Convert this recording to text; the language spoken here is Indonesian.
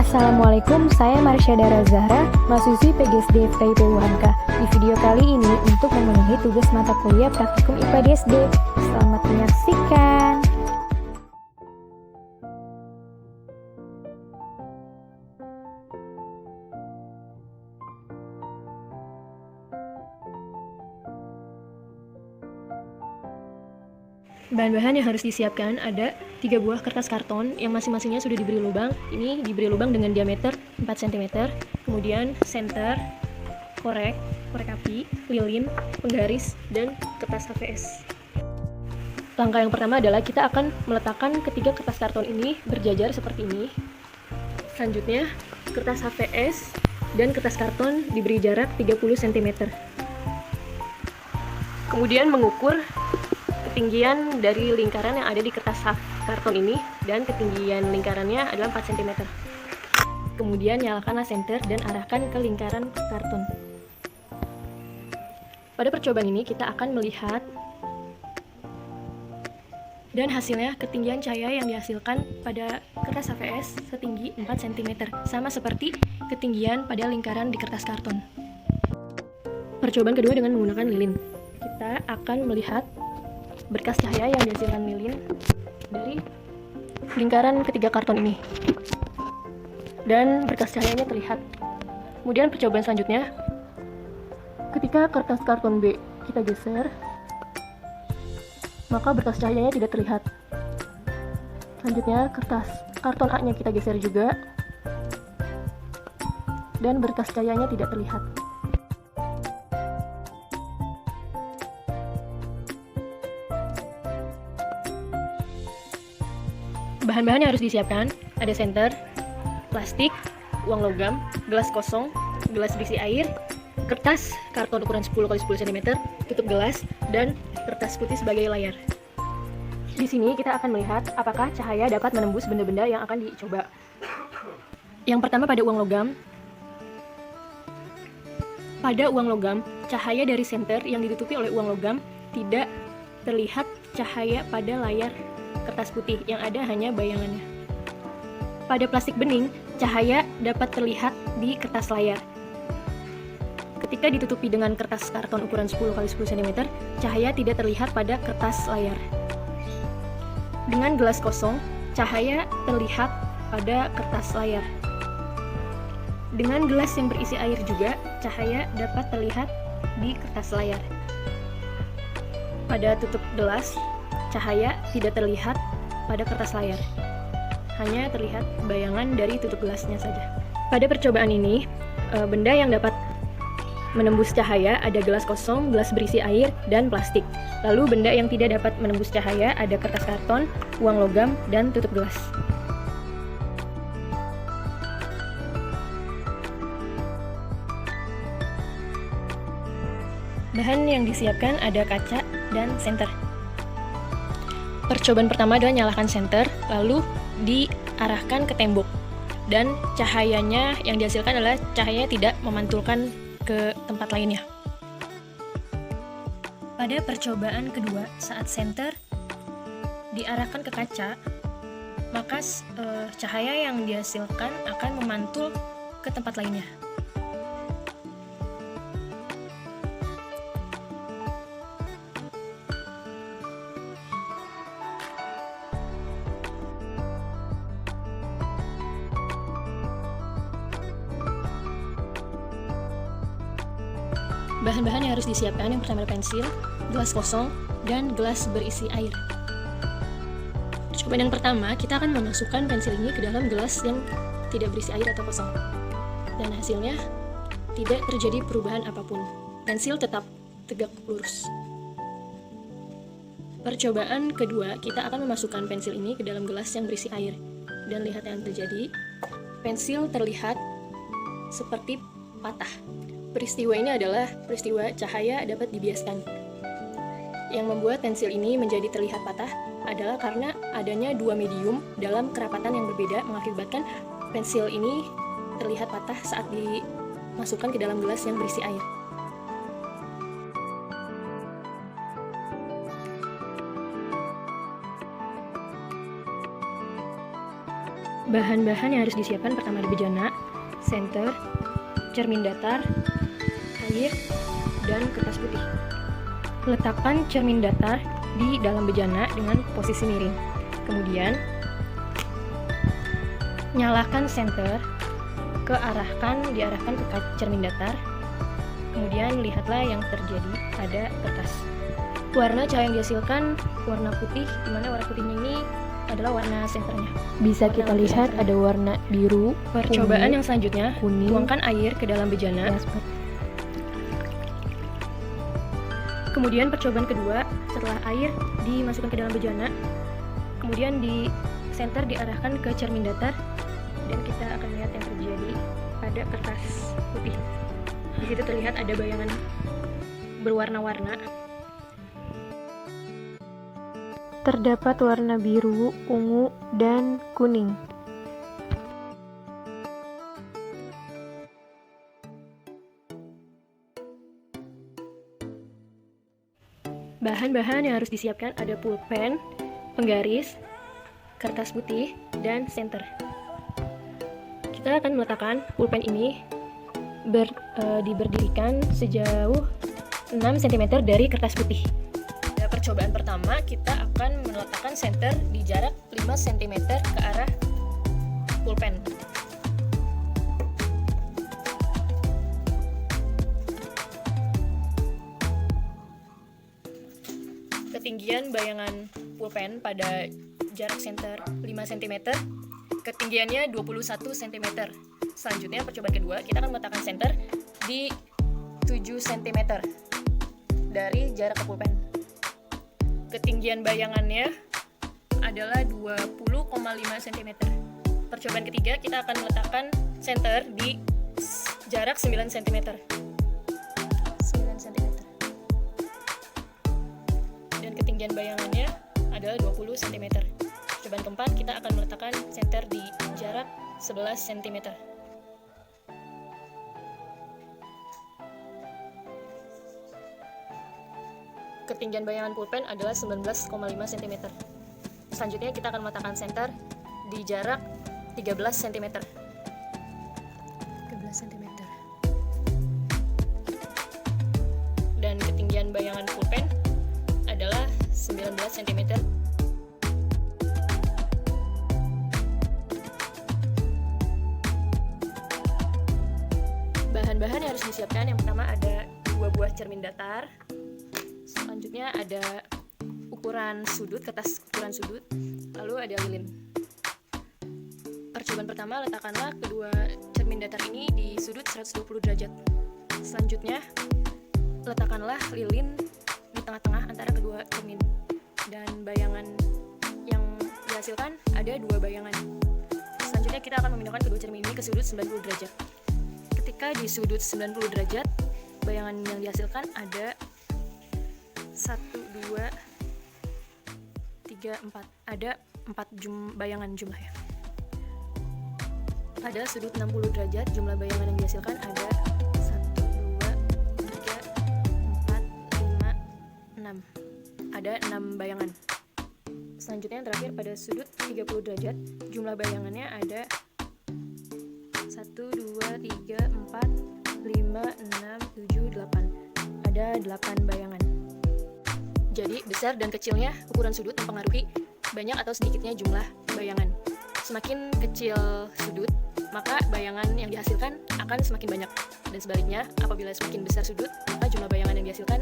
Assalamualaikum, saya Marsha Dara Zahra, mahasiswi PGSD FKIP UHAMK. Di video kali ini untuk memenuhi tugas mata kuliah praktikum IPA di SD. Selamat menyaksikan. Bahan-bahan yang harus disiapkan ada 3 buah kertas karton yang masing-masingnya sudah diberi lubang. Ini diberi lubang dengan diameter 4 cm. Kemudian senter, korek api, lilin, penggaris, dan kertas HVS. Langkah yang pertama adalah kita akan meletakkan ketiga kertas karton ini berjajar seperti ini. Selanjutnya, kertas HVS dan kertas karton diberi jarak 30 cm. Kemudian mengukur ketinggian dari lingkaran yang ada di kertas karton ini, dan ketinggian lingkarannya adalah 4 cm. Kemudian nyalakanlah senter dan arahkan ke lingkaran karton. Pada percobaan ini kita akan melihat dan hasilnya ketinggian cahaya yang dihasilkan pada kertas HVS setinggi 4 cm, sama seperti ketinggian pada lingkaran di kertas karton. Percobaan kedua dengan menggunakan lilin. Kita akan melihat berkas cahaya yang dihasilkan lilin dari lingkaran ketiga karton ini, dan berkas cahayanya terlihat. Kemudian percobaan selanjutnya, ketika kertas karton B kita geser, maka berkas cahayanya tidak terlihat. Selanjutnya kertas karton A nya kita geser juga, dan berkas cahayanya tidak terlihat. Bahan-bahan yang harus disiapkan ada senter, plastik, uang logam, gelas kosong, gelas berisi air, kertas karton ukuran 10 x 10 cm, tutup gelas, dan kertas putih sebagai layar. Di sini kita akan melihat apakah cahaya dapat menembus benda-benda yang akan dicoba. Yang pertama pada uang logam. Pada uang logam, cahaya dari senter yang ditutupi oleh uang logam tidak terlihat cahaya pada layar kertas putih, yang ada hanya bayangannya. Pada plastik bening, cahaya dapat terlihat di kertas layar. Ketika ditutupi dengan kertas karton ukuran 10 x 10 cm, cahaya tidak terlihat pada kertas layar. Dengan gelas kosong, cahaya terlihat pada kertas layar. Dengan gelas yang berisi air juga, cahaya dapat terlihat di kertas layar. Pada tutup gelas, cahaya tidak terlihat pada kertas layar, hanya terlihat bayangan dari tutup gelasnya saja. Pada percobaan ini, benda yang dapat menembus cahaya ada gelas kosong, gelas berisi air, dan plastik. Lalu benda yang tidak dapat menembus cahaya ada kertas karton, uang logam, dan tutup gelas. Bahan yang disiapkan ada kaca dan senter. Percobaan pertama adalah nyalakan senter, lalu diarahkan ke tembok, dan cahayanya yang dihasilkan adalah cahaya tidak memantulkan ke tempat lainnya. Pada percobaan kedua, saat senter diarahkan ke kaca, maka cahaya yang dihasilkan akan memantul ke tempat lainnya. Bahan-bahan yang harus disiapkan yang pertama adalah pensil, gelas kosong, dan gelas berisi air. Percobaan yang pertama, kita akan memasukkan pensil ini ke dalam gelas yang tidak berisi air atau kosong. Dan hasilnya tidak terjadi perubahan apapun. Pensil tetap tegak lurus. Percobaan kedua, kita akan memasukkan pensil ini ke dalam gelas yang berisi air. Dan lihat yang terjadi, pensil terlihat seperti patah. Peristiwa ini adalah peristiwa cahaya dapat dibiaskan. Yang membuat pensil ini menjadi terlihat patah adalah karena adanya dua medium dalam kerapatan yang berbeda, mengakibatkan pensil ini terlihat patah saat dimasukkan ke dalam gelas yang berisi air. Bahan-bahan yang harus disiapkan pertama ada bejana, senter, cermin datar, air, dan kertas putih. Letakkan cermin datar di dalam bejana dengan posisi miring. Kemudian, nyalakan senter, diarahkan ke cermin datar. Kemudian lihatlah yang terjadi pada kertas. Warna cahaya yang dihasilkan warna putih, di mana warna putihnya ini adalah warna senternya. Bisa kita lihat ada warna biru, Percobaan yang selanjutnya, kuning, tuangkan air ke dalam bejana. ya, seperti Kemudian percobaan kedua, setelah air dimasukkan ke dalam bejana, kemudian di senter diarahkan ke cermin datar, dan kita akan lihat yang terjadi pada kertas putih. Di situ terlihat ada bayangan berwarna-warna. terdapat warna biru, ungu, dan kuning. Bahan-bahan yang harus disiapkan ada pulpen, penggaris, kertas putih, dan senter. Kita akan meletakkan pulpen ini diberdirikan sejauh 6 cm dari kertas putih. Pada percobaan pertama, kita akan meletakkan senter di jarak 5 cm ke arah pulpen. Ketinggian bayangan pulpen pada jarak senter 5 cm, ketinggiannya 21 cm. Selanjutnya percobaan kedua, kita akan meletakkan senter di 7 cm dari jarak ke pulpen. Ketinggian bayangannya adalah 20,5 cm. Percobaan ketiga, kita akan meletakkan senter di jarak 9 cm. 9 cm. Dan ketinggian bayangannya adalah 20 cm. Percobaan keempat, kita akan meletakkan senter di jarak 11 cm. Ketinggian bayangan pulpen adalah 19,5 cm. Selanjutnya kita akan meletakkan senter di jarak 13 cm. 13 cm. Dan ketinggian bayangan pulpen adalah 19 cm. Bahan-bahan yang harus disiapkan, yang pertama ada 2 buah cermin datar. Selanjutnya ada ukuran sudut, kertas ukuran sudut, lalu ada lilin. Percobaan pertama, letakkanlah kedua cermin datar ini di sudut 120 derajat. Selanjutnya, letakkanlah lilin di tengah-tengah antara kedua cermin. Dan bayangan yang dihasilkan ada 2 bayangan. Selanjutnya kita akan memindahkan kedua cermin ini ke sudut 90 derajat. Ketika di sudut 90 derajat, bayangan yang dihasilkan ada 1, 2, 3, 4. Ada 4 bayangan jumlahnya. Pada sudut 60 derajat, jumlah bayangan yang dihasilkan ada 1, 2, 3, 4, 5, 6. Ada 6 bayangan. Selanjutnya yang terakhir, pada sudut 30 derajat, jumlah bayangannya ada 1, 2, 3, 4, 5, 6, 7, 8. Ada 8 bayangan. Jadi, besar dan kecilnya ukuran sudut mempengaruhi banyak atau sedikitnya jumlah bayangan. Semakin kecil sudut, maka bayangan yang dihasilkan akan semakin banyak. Dan sebaliknya, apabila semakin besar sudut, maka jumlah bayangan yang dihasilkan